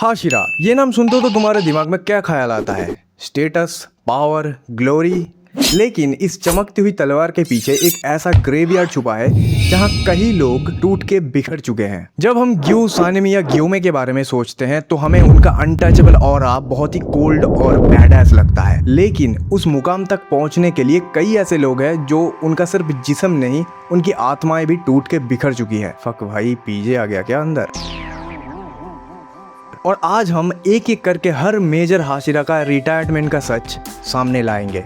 Hashira, ये नाम सुनते हो तो तुम्हारे दिमाग में क्या ख्याल आता है? Status, power, glory. लेकिन इस चमकती हुई तलवार के पीछे एक ऐसा ग्रेवयार्ड छुपा है जहाँ कई लोग टूट के बिखर चुके हैं। जब हम ग्यू सानेमी या ग्यूमे के बारे में सोचते हैं तो हमें उनका अनटचेबल ऑरा बहुत ही कोल्ड और बैडएस लगता है। लेकिन उस मुकाम तक पहुंचने के लिए कई ऐसे लोग हैं जो उनका सिर्फ जिस्म नहीं, उनकी आत्माएं भी टूट के बिखर चुकी है। फक भाई, पीजे आ गया क्या अंदर? और आज हम एक एक करके हर मेजर हाशिरा का रिटायरमेंट का सच सामने लाएंगे।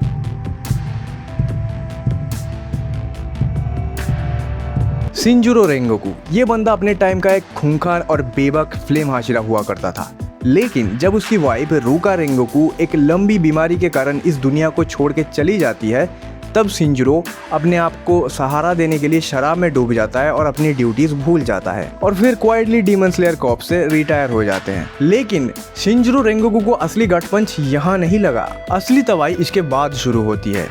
शिंजुरो रेंगोकू, ये बंदा अपने टाइम का एक खूंखार और बेबाक फ्लेम हाशिरा हुआ करता था। लेकिन जब उसकी वाइफ रूका रेंगोकू एक लंबी बीमारी के कारण इस दुनिया को छोड़ के चली जाती है, तब शिंजुरो अपने आप को सहारा देने के लिए शराब में डूब जाता है और अपनी ड्यूटीज भूल जाता है और फिर क्वाइटली डीमन स्लेयर कॉर्प्स से रिटायर हो जाते हैं। लेकिन शिंजुरो रेंगोकू को असली गट पंच यहाँ नहीं लगा। असली तबाही इसके बाद शुरू होती है,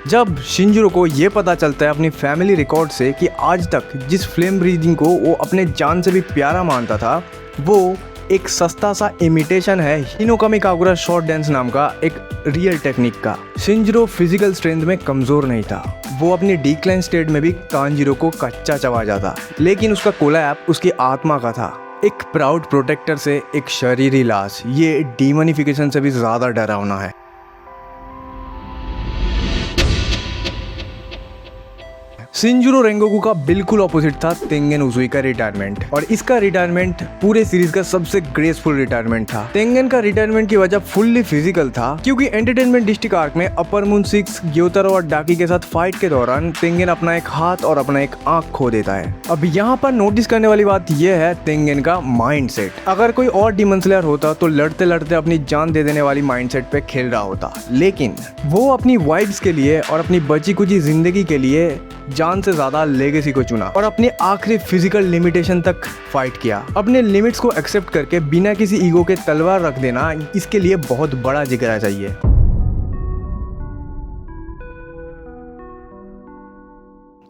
जब शिंजुरो को ये पता चलता है अपनी फैमिली रिकॉर्ड से कि आज तक जिस फ्लेम ब्रीदिंग को वो अपने जान से भी प्यारा मानता था, वो एक सस्ता सा इमिटेशन है हिनोकामी काकुरा शॉर्ट डांस नाम का एक रियल टेक्निक का। शिंजुरो फिजिकल स्ट्रेंथ में कमजोर नहीं था, वो अपनी डिक्लाइन स्टेट में भी तांजीरो को कच्चा चबा जाता। लेकिन उसका कोलैप उसकी आत्मा का था, एक प्राउड प्रोटेक्टर से एक शरीरी लाश। ये डीमोनिफिकेशन से भी ज्यादा डरावना है। शिंजुरो रेंगोकू का बिल्कुल ऑपोजिट था तेंगेन उजुई का रिटायरमेंट, और इसका रिटायरमेंट पूरे सीरीज का सबसे ग्रेसफुल रिटायरमेंट था। तेंगेन का रिटायरमेंट की वजह फुल्ली फिजिकल था, क्योंकि एंटरटेनमेंट डिस्ट्रिक्ट आर्क में अपर मून 6 ग्योतारो और डाकी के साथ फाइट के दौरान तेंगेन अपना एक हाथ और अपना एक आंख खो देता है। अब यहाँ पर नोटिस करने वाली बात यह है तेंगेन का माइंड सेट। अगर कोई और डीमन स्लेयर होता तो लड़ते लड़ते अपनी जान दे देने वाली माइंड सेट पे खेल रहा होता, लेकिन वो अपनी वाइब्स के लिए और अपनी बची कुची जिंदगी के लिए जान से ज्यादा लेगेसी को चुना और अपने आखिरी फिजिकल लिमिटेशन तक फाइट किया। अपने लिमिट्स को एक्सेप्ट करके बिना किसी ईगो के तलवार रख देना, इसके लिए बहुत बड़ा जिगरा चाहिए।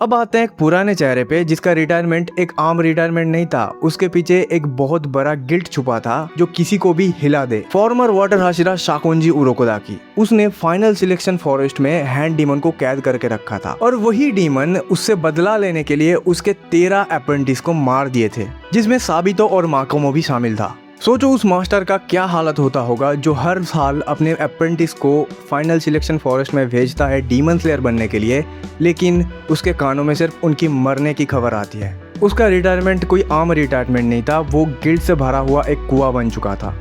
अब आते हैं एक पुराने चेहरे पे जिसका रिटायरमेंट एक आम रिटायरमेंट नहीं था। उसके पीछे एक बहुत बड़ा गिल्ट छुपा था जो किसी को भी हिला दे। फॉर्मर वाटर हाशिरा शाकोंजी उरोकोदाकी, उसने फाइनल सिलेक्शन फॉरेस्ट में हैंड डीमन को कैद करके रखा था, और वही डीमन उससे बदला लेने के लिए उसके 13 अप्रेंटिस को मार दिए थे, जिसमें साबितो और माकोमो भी शामिल था। सोचो उस मास्टर का क्या हालत होता होगा जो हर साल अपने अप्रेंटिस को फाइनल सिलेक्शन फॉरेस्ट में भेजता है डीमन स्लेयर बनने के लिए, लेकिन उसके कानों में सिर्फ उनकी मरने की खबर आती है। उसका रिटायरमेंट कोई आम रिटायरमेंट नहीं था, वो गिल्ट से भरा हुआ एक कुआं बन चुका था।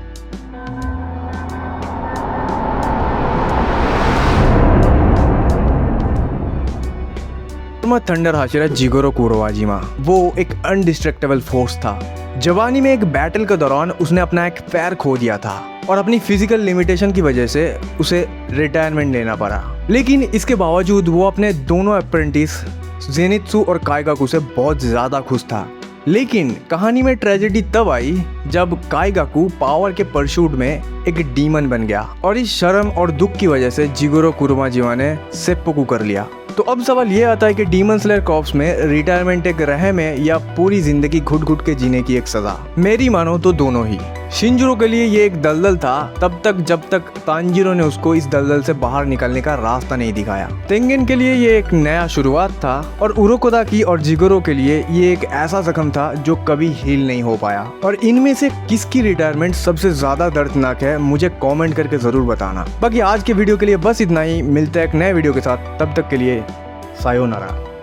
थंडर हाशिरा जिगोरो कुरोवाजिमा, वो एक अनडिस्ट्रक्टेबल फोर्स था। जवानी में एक बैटल के दौरान उसने अपना एक पैर खो दिया था और अपनी फिजिकल लिमिटेशन की वजह से उसे रिटायरमेंट लेना पड़ा। लेकिन इसके बावजूद वो अपने दोनों अप्रेंटिस जेनित्सु और काइगाकू से बहुत ज्यादा खुश था। लेकिन कहानी में ट्रेजेडी तब आई जब काइगाकू पावर के परसूट में एक डीमन बन गया, और इस शर्म और दुख की वजह से जिगोरो कुरोवाजिमा ने सेप्पुकू कर लिया। तो अब सवाल ये आता है कि डीमन स्लेयर कॉर्प्स में रिटायरमेंट एक रहम है या पूरी जिंदगी घुट घुट के जीने की एक सजा? मेरी मानो तो दोनों ही। शिंजुरो के लिए ये एक दलदल था तब तक जब तक तांजीरो ने उसको इस दलदल से बाहर निकलने का रास्ता नहीं दिखाया। तेंगेन के लिए ये एक नया शुरुआत था, और उरोकोदाकी और जिगोरो के लिए ये एक ऐसा जख्म था जो कभी हील नहीं हो पाया। और इनमें से किसकी रिटायरमेंट सबसे ज्यादा दर्दनाक है, मुझे कॉमेंट करके जरूर बताना। बाकी आज के वीडियो के लिए बस इतना ही, मिलते हैं एक नए वीडियो के साथ, तब तक के लिए सायोनारा।